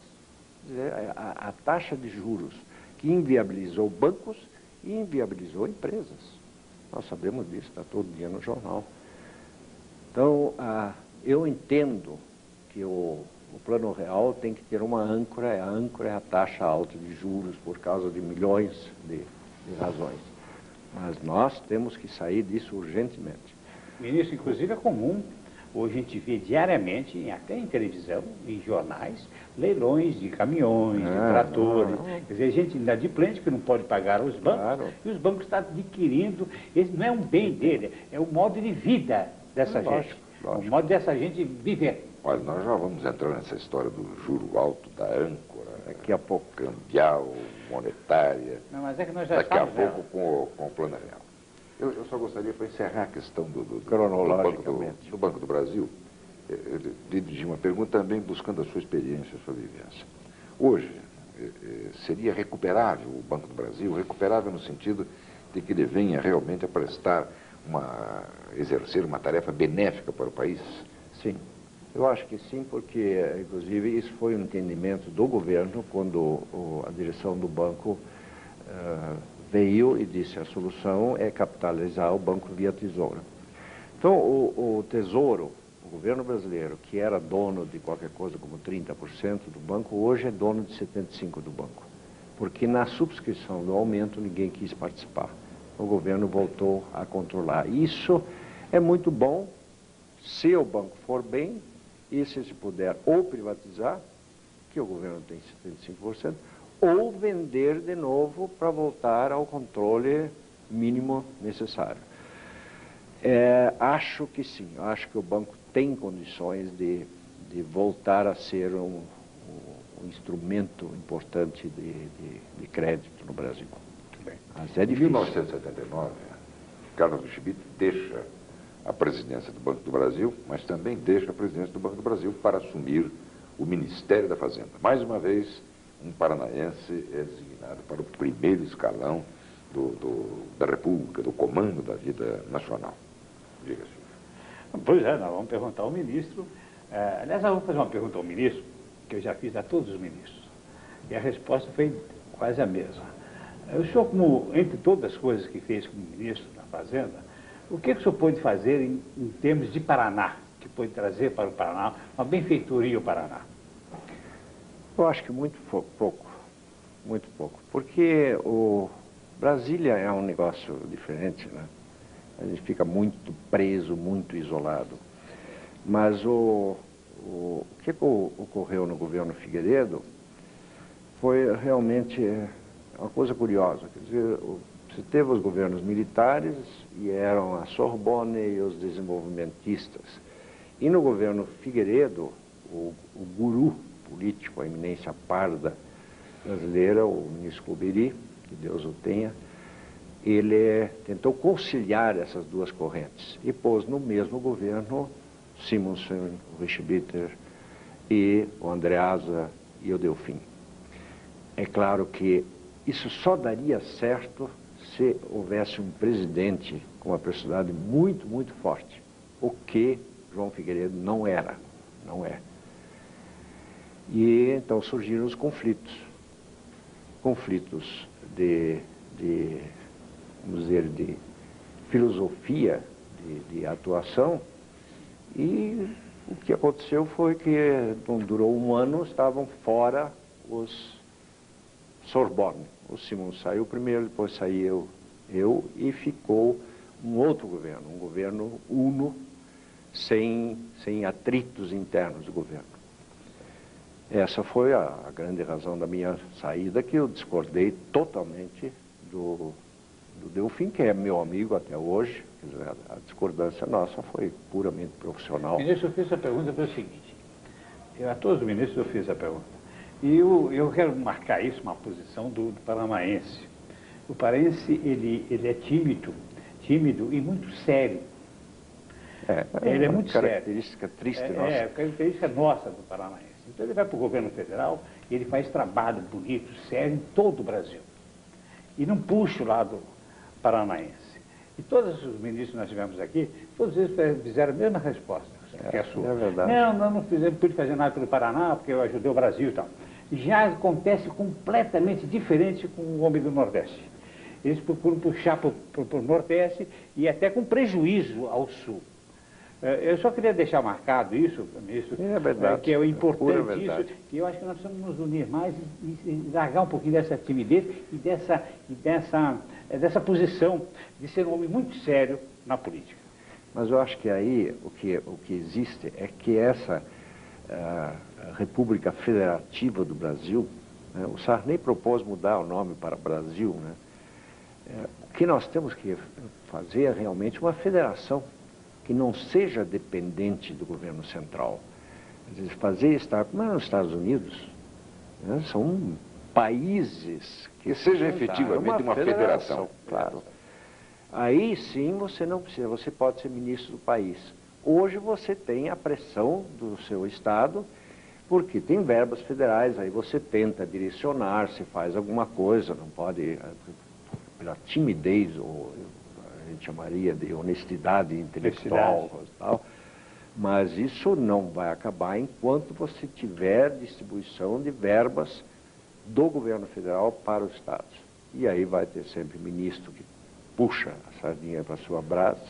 Quer dizer, a taxa de juros que inviabilizou bancos e inviabilizou empresas. Nós sabemos disso, está todo dia no jornal. Então, eu entendo que o Plano Real tem que ter uma âncora, a âncora é a taxa alta de juros por causa de milhões de razões. Mas nós temos que sair disso urgentemente. Ministro, inclusive é comum, hoje a gente vê diariamente, até em televisão, em jornais, leilões de caminhões, de tratores. Quer dizer, gente inadimplente que não pode pagar aos bancos, e os bancos estão adquirindo, esse não é um bem dele, é o modo de vida dessa gente. Lógico. O modo dessa gente viver. Olha, nós já vamos entrar nessa história do juro alto, da âncora, Daqui a pouco. cambial, monetária, Não, mas é que nós já daqui a estamos pouco com o Plano Real. Eu só gostaria, para encerrar a questão do Cronologicamente. do Banco do Brasil, dirigir uma pergunta também buscando a sua experiência, a sua vivência. Hoje, seria recuperável o Banco do Brasil, recuperável no sentido de que ele venha realmente a prestar exercer uma tarefa benéfica para o país? Sim, eu acho que sim, porque, inclusive, isso foi um entendimento do governo quando a direção do banco veio e disse a solução é capitalizar o banco via tesouro. Então, o Tesouro, o governo brasileiro, que era dono de qualquer coisa como 30% do banco, hoje é dono de 75% do banco, porque na subscrição do aumento ninguém quis participar. O governo voltou a controlar. Isso é muito bom se o banco for bem e se puder ou privatizar, que o governo tem 75%, ou vender de novo para voltar ao controle mínimo necessário. Acho que sim, acho que o banco tem condições de voltar a ser um instrumento importante de crédito no Brasil. Mas é Em difícil. 1979, Carlos Schmitt deixa a presidência do Banco do Brasil, mas também deixa a presidência do Banco do Brasil para assumir o Ministério da Fazenda. Mais uma vez, um paranaense é designado para o primeiro escalão da República, do comando da vida nacional. Diga, senhor. Pois é, nós vamos perguntar ao ministro. Aliás, nós vamos fazer uma pergunta ao ministro, que eu já fiz a todos os ministros. E a resposta foi quase a mesma. O senhor, entre todas as coisas que fez como ministro da Fazenda, o que o senhor pôde fazer em termos de Paraná, que pôde trazer para o Paraná uma benfeitoria ao Paraná? Eu acho que muito pouco, porque o Brasília é um negócio diferente, né? A gente fica muito preso, muito isolado. Mas o que ocorreu no governo Figueiredo foi realmente uma coisa curiosa. Quer dizer, você teve os governos militares e eram a Sorbonne e os desenvolvimentistas. E no governo Figueiredo, o guru político, a eminência parda brasileira, o ministro Colberi, que Deus o tenha, ele tentou conciliar essas duas correntes e pôs no mesmo governo Simonsen, o Richtbitter e o Andreasa e o Delfim. É claro que isso só daria certo se houvesse um presidente com uma personalidade muito, muito forte, o que João Figueiredo não era, não é. E então surgiram os conflitos vamos dizer, de filosofia, de atuação, e o que aconteceu foi que não durou um ano, estavam fora os Sorbonne. O Simon saiu primeiro, depois saí eu e ficou um outro governo, um governo uno, sem atritos internos do governo. Essa foi a grande razão da minha saída, que eu discordei totalmente do Delfim, que é meu amigo até hoje. Quer dizer, a discordância nossa foi puramente profissional. Ministro, eu fiz essa pergunta pelo seguinte, a todos os ministros eu fiz a pergunta, e eu quero marcar isso, uma posição do paranaense. O paraense, ele é tímido e muito sério. Ele é muito característica sério. Triste nossa. Característica nossa do paranaense. Então ele vai para o governo federal e ele faz trabalho bonito, sério, em todo o Brasil. E não puxa o lado paranaense. E todos os ministros que nós tivemos aqui, todos eles fizeram a mesma resposta que a sua. É verdade. Não pude fazer nada pelo Paraná, porque eu ajudei o Brasil e tal. Já acontece completamente diferente com o homem do Nordeste. eles procuram puxar para o Nordeste e até com prejuízo ao Sul. Eu só queria deixar marcado isso, ministro, é verdade, que é o importante verdade. isso, que eu acho que nós precisamos nos unir mais e largar um pouquinho dessa timidez e dessa posição de ser um homem muito sério na política. Mas eu acho que aí o que existe é que essa República Federativa do Brasil, né, o Sarney propôs mudar o nome para Brasil, né, o que nós temos que fazer é realmente uma federação que não seja dependente do governo central. Quer dizer, fazer estar como é nos Estados Unidos, né, são países que seja efetivamente uma federação. Claro. Aí sim você não precisa, você pode ser ministro do país. Hoje você tem a pressão do seu Estado, porque tem verbas federais, aí você tenta direcionar, se faz alguma coisa, não pode, pela timidez, ou a gente chamaria de honestidade intelectual, tal, mas isso não vai acabar enquanto você tiver distribuição de verbas do governo federal para os estados. E aí vai ter sempre ministro que puxa a sardinha para a sua brasa,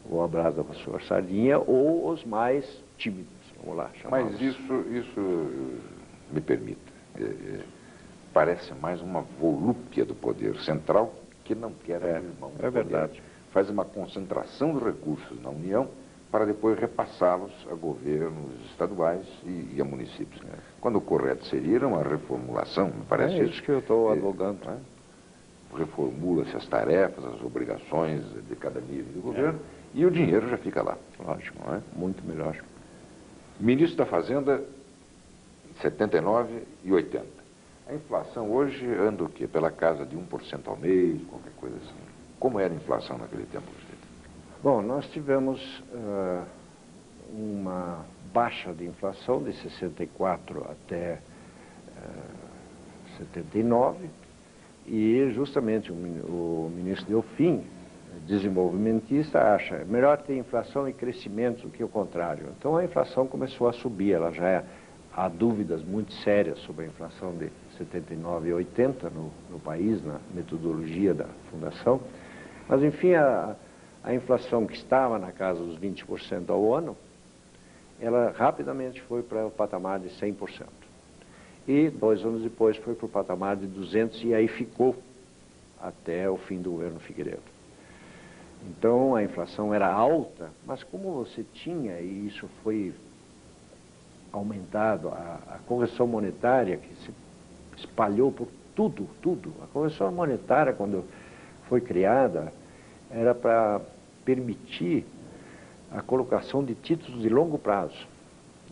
ou a brasa para a sua sardinha, ou os mais tímidos, vamos lá chamá-los. Mas isso me permita, parece mais uma volúpia do poder central que não quer abrir mão do poder. Verdade. Faz uma concentração de recursos na União para depois repassá-los a governos estaduais e a municípios. Quando o correto seria uma reformulação, me parece isso. É isso que eu estou advogando. Reformula-se as tarefas, as obrigações de cada nível do governo e o dinheiro já fica lá. Lógico, não é? Muito melhor. Ministro da Fazenda, 79 e 80. A inflação hoje anda o quê? Pela casa de 1% ao mês, qualquer coisa assim. Como era a inflação naquele tempo, presidente? Bom, nós tivemos uma baixa de inflação de 64 até 79, e justamente o ministro Delfim, desenvolvimentista, acha melhor ter inflação e crescimento do que o contrário. Então a inflação começou a subir, há dúvidas muito sérias sobre a inflação de 79 e 80 no país, na metodologia da Fundação, mas enfim, a inflação que estava na casa dos 20% ao ano, ela rapidamente foi para o patamar de 100%. E 2 anos depois foi para o patamar de 200% e aí ficou até o fim do governo Figueiredo. Então a inflação era alta, mas como você tinha, e isso foi aumentado, a correção monetária que se espalhou por tudo. A correção monetária, quando foi criada, era para permitir a colocação de títulos de longo prazo.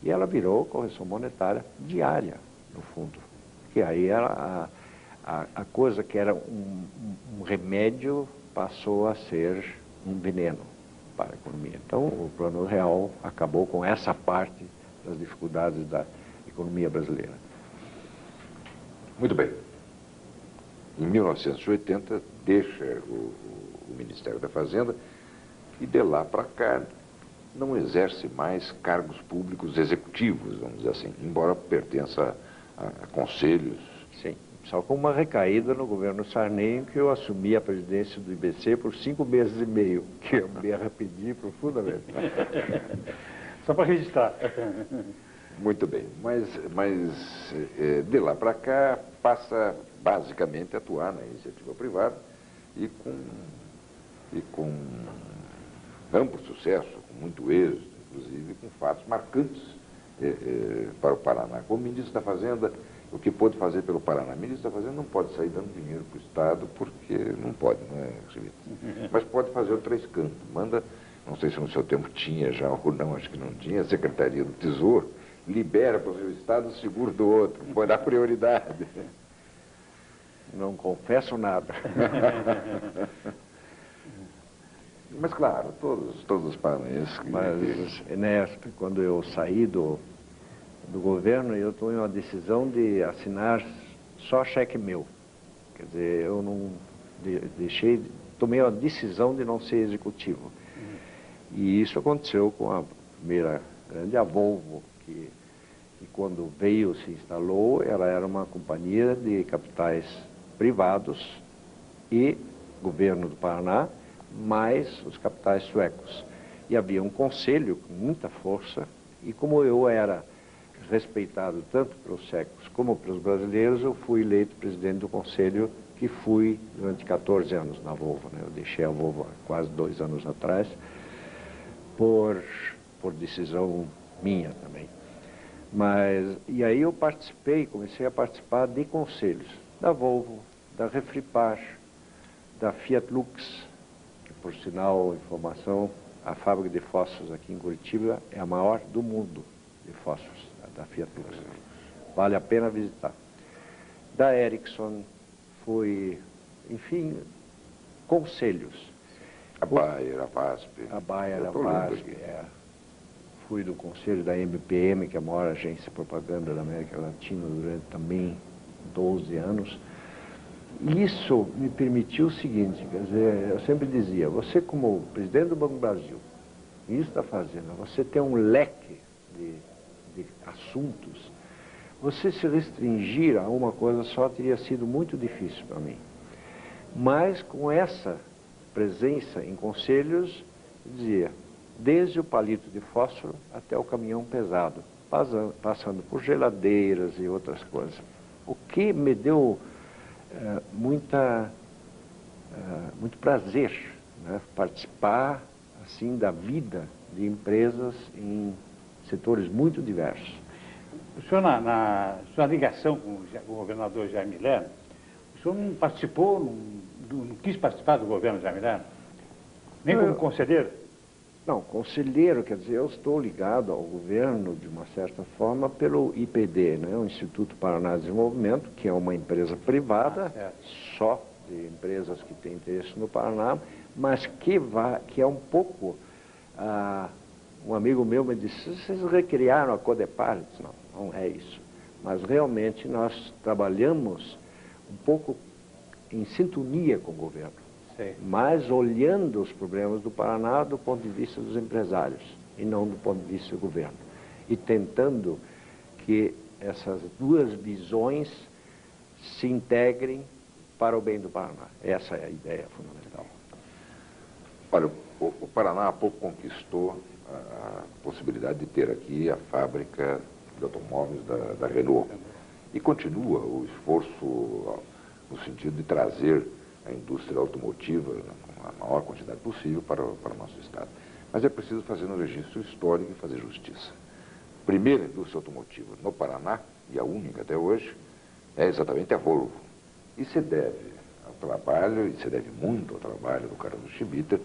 E ela virou correção monetária diária, no fundo. Que aí era a coisa que era um remédio passou a ser um veneno para a economia. Então, o Plano Real acabou com essa parte das dificuldades da economia brasileira. Muito bem. Em 1980, deixa o Ministério da Fazenda e de lá para cá não exerce mais cargos públicos executivos, vamos dizer assim, embora pertença a conselhos. Sim, só com uma recaída no governo Sarney, em que eu assumi a presidência do IBC por 5 meses e meio, que eu me arrependi profundamente. Só para registrar. Muito bem, mas de lá para cá passa basicamente a atuar na iniciativa privada e com amplo sucesso, com muito êxito, inclusive com fatos marcantes para o Paraná. Como ministro da Fazenda, o que pôde fazer pelo Paraná? O ministro da Fazenda não pode sair dando dinheiro para o Estado, porque não pode, não é, Chivito? Mas pode fazer o três cantos. Manda, não sei se no seu tempo tinha já ou não, acho que não tinha, a Secretaria do Tesouro, libera para o seu Estado o seguro do outro, pode dar prioridade. Não confesso nada. Mas claro, todos os paranaenses... Mas, Ernesto, quando eu saí do governo, eu tomei uma decisão de assinar só cheque meu. Quer dizer, eu não tomei a decisão de não ser executivo. E isso aconteceu com a primeira grande, a Volvo, que quando veio, se instalou, ela era uma companhia de capitais privados e governo do Paraná, mais os capitais suecos. E havia um conselho com muita força, e como eu era respeitado tanto pelos suecos como pelos brasileiros, eu fui eleito presidente do conselho, que fui durante 14 anos na Volvo, né? Eu deixei a Volvo há quase 2 anos atrás, por decisão minha também. E aí eu comecei a participar de conselhos da Volvo, da Refripar, da Fiat Lux, que por sinal, informação, a fábrica de fósforos aqui em Curitiba é a maior do mundo de fósforos, da Fiat Lux. Vale a pena visitar. Da Ericsson, enfim, conselhos. A Bayer, a VASP. A Bayer, a VASP, Fui do conselho da MPM, que é a maior agência de propaganda da América Latina, durante também 12 anos. E isso me permitiu o seguinte, quer dizer, eu sempre dizia, você como presidente do Banco do Brasil, ministro da Fazenda, você tem um leque de assuntos, você se restringir a uma coisa só teria sido muito difícil para mim. Mas com essa presença em conselhos, eu dizia, desde o palito de fósforo até o caminhão pesado, passando por geladeiras e outras coisas. O que me deu muito prazer, né, participar assim da vida de empresas em setores muito diversos. O senhor, na sua ligação com o governador Jaime Lerner, o senhor não participou, não quis participar do governo Jaime Lerner? Nem como conselheiro? Não, conselheiro, quer dizer, eu estou ligado ao governo, de uma certa forma, pelo IPD, né, o Instituto Paraná de Desenvolvimento, que é uma empresa privada, só de empresas que têm interesse no Paraná, mas que é um pouco... um amigo meu me disse, vocês recriaram a Codepar? Eu disse, não é isso. Mas realmente nós trabalhamos um pouco em sintonia com o governo. Mas olhando os problemas do Paraná do ponto de vista dos empresários e não do ponto de vista do governo. E tentando que essas duas visões se integrem para o bem do Paraná. Essa é a ideia fundamental. Olha, o Paraná há pouco conquistou a possibilidade de ter aqui a fábrica de automóveis da Renault. E continua o esforço no sentido de trazer a indústria automotiva, a maior quantidade possível, para o nosso Estado. Mas é preciso fazer um registro histórico e fazer justiça. A primeira indústria automotiva no Paraná, e a única até hoje, é exatamente a Volvo. E se deve ao trabalho, e se deve muito ao trabalho do Carlos Schibiter,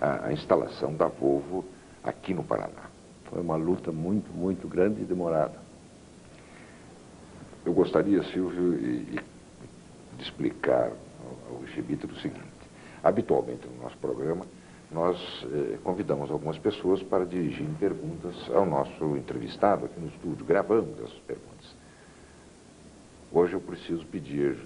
a instalação da Volvo aqui no Paraná. Foi uma luta muito, muito grande e demorada. Eu gostaria, Silvio, de explicar ao Schibiter o seguinte. Habitualmente no nosso programa, nós convidamos algumas pessoas para dirigirem perguntas ao nosso entrevistado aqui no estúdio, gravamos essas perguntas. Hoje eu preciso pedir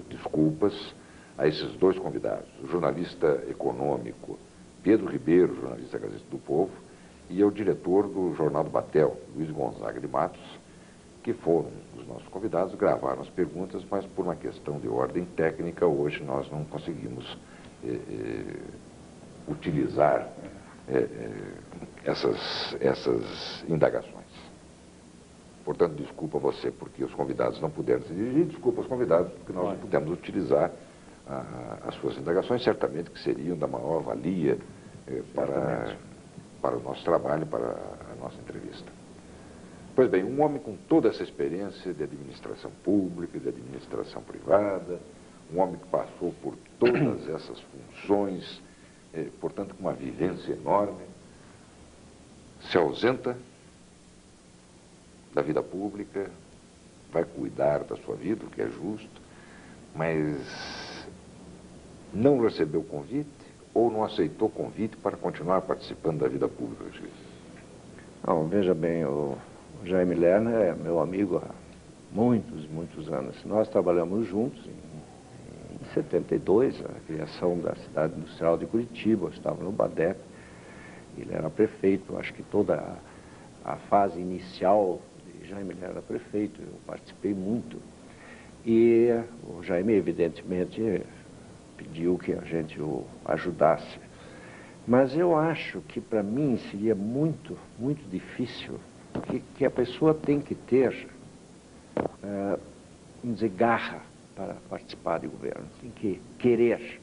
desculpas a esses dois convidados, o jornalista econômico Pedro Ribeiro, jornalista da Gazeta do Povo, e ao diretor do Jornal do Batel, Luiz Gonzaga de Matos, que foram os nossos convidados, gravaram as perguntas, mas por uma questão de ordem técnica, hoje nós não conseguimos utilizar essas indagações. Portanto, desculpa você porque os convidados não puderam se dirigir, desculpa os convidados porque nós não pudemos utilizar as suas indagações, certamente que seriam da maior valia para o nosso trabalho, para a nossa entrevista. Pois bem, um homem com toda essa experiência de administração pública, de administração privada, um homem que passou por todas essas funções, portanto, com uma vivência enorme, se ausenta da vida pública, vai cuidar da sua vida, o que é justo, mas não recebeu convite ou não aceitou convite para continuar participando da vida pública, juiz? Não, veja bem, o Jaime Lerner é meu amigo há muitos, muitos anos. Nós trabalhamos juntos em 72, a criação da cidade industrial de Curitiba, eu estava no BADEP, ele era prefeito, acho que toda a fase inicial de Jaime Lerner era prefeito, eu participei muito. E o Jaime, evidentemente, pediu que a gente o ajudasse. Mas eu acho que para mim seria muito, muito difícil, que a pessoa tem que ter, vamos dizer, garra para participar do governo, tem que querer.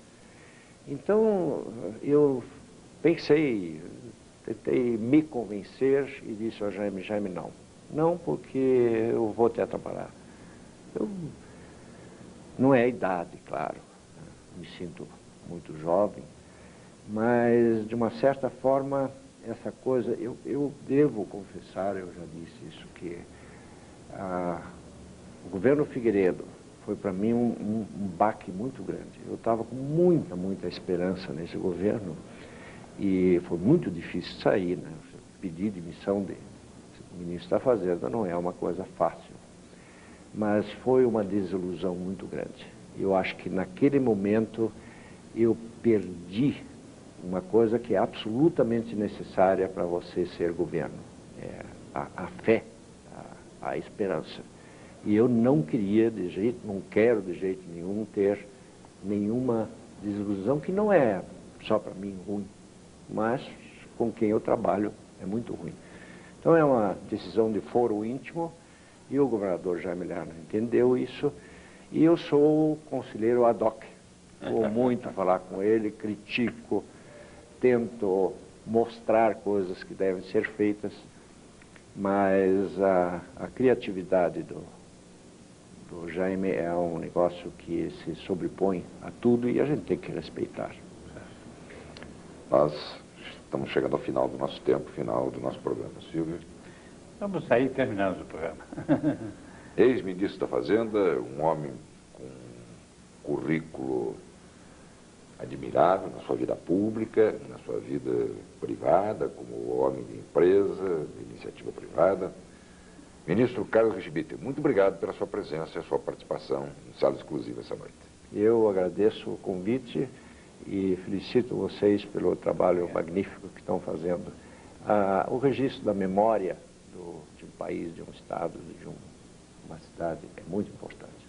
Então, eu pensei, tentei me convencer e disse ao Jaime, não. Não, porque eu vou te atrapalhar. Não é a idade, claro, me sinto muito jovem, mas, de uma certa forma, essa coisa, eu devo confessar, eu já disse isso, que o governo Figueiredo foi para mim um baque muito grande. Eu estava com muita, muita esperança nesse governo e foi muito difícil sair, né? Pedir demissão de ministro da Fazenda não é uma coisa fácil, mas foi uma desilusão muito grande. Eu acho que naquele momento eu perdi uma coisa que é absolutamente necessária para você ser governo, a fé, a esperança. E eu não queria não quero de jeito nenhum ter nenhuma desilusão, que não é só para mim ruim, mas com quem eu trabalho é muito ruim. Então é uma decisão de foro íntimo, e o governador Jaime Lerner entendeu isso, e eu sou conselheiro ad hoc. Vou muito falar com ele, critico, tento mostrar coisas que devem ser feitas, mas a criatividade do Jaime é um negócio que se sobrepõe a tudo e a gente tem que respeitar. Nós estamos chegando ao final do nosso tempo, final do nosso programa. Silvio? Vamos sair e terminamos o programa. Ex-ministro da Fazenda, um homem com um currículo admirável na sua vida pública, na sua vida privada, como homem de empresa, de iniciativa privada. Ministro Carlos Richibiter, muito obrigado pela sua presença e a sua participação em Sala Exclusiva essa noite. Eu agradeço o convite e felicito vocês pelo trabalho magnífico que estão fazendo. O registro da memória de um país, de um estado, de uma cidade é muito importante.